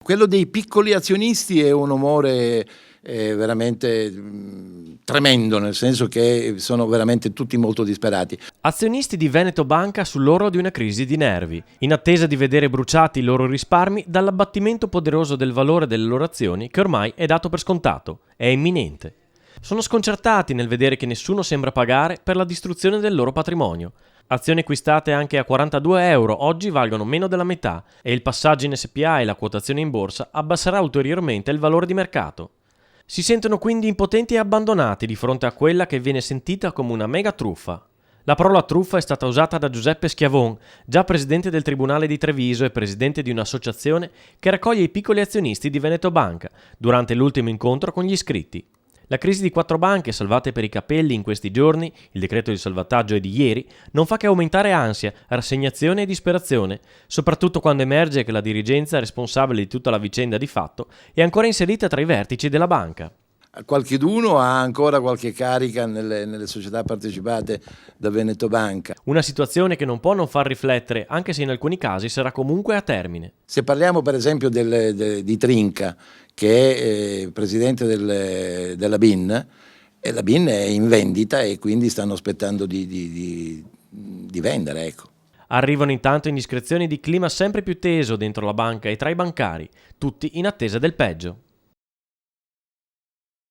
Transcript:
Quello dei piccoli azionisti è un umore veramente tremendo, nel senso che sono veramente tutti molto disperati. Azionisti di Veneto Banca sull'orlo di una crisi di nervi, in attesa di vedere bruciati i loro risparmi dall'abbattimento poderoso del valore delle loro azioni che ormai è dato per scontato, è imminente. Sono sconcertati nel vedere che nessuno sembra pagare per la distruzione del loro patrimonio. Azioni acquistate anche a 42 euro oggi valgono meno della metà e il passaggio in SPA e la quotazione in borsa abbasserà ulteriormente il valore di mercato. Si sentono quindi impotenti e abbandonati di fronte a quella che viene sentita come una mega truffa. La parola truffa è stata usata da Giuseppe Schiavon, già presidente del Tribunale di Treviso e presidente di un'associazione che raccoglie i piccoli azionisti di Veneto Banca, durante l'ultimo incontro con gli iscritti. La crisi di 4 banche salvate per i capelli in questi giorni, il decreto di salvataggio è di ieri, non fa che aumentare ansia, rassegnazione e disperazione, soprattutto quando emerge che la dirigenza responsabile di tutta la vicenda di fatto è ancora inserita tra i vertici della banca. Qualcheduno ha ancora qualche carica nelle società partecipate da Veneto Banca. Una situazione che non può non far riflettere, anche se in alcuni casi sarà comunque a termine. Se parliamo per esempio di Trinca, che è presidente della BIN, e la BIN è in vendita e quindi stanno aspettando di vendere, ecco. Arrivano intanto indiscrezioni di clima sempre più teso dentro la banca e tra i bancari, tutti in attesa del peggio.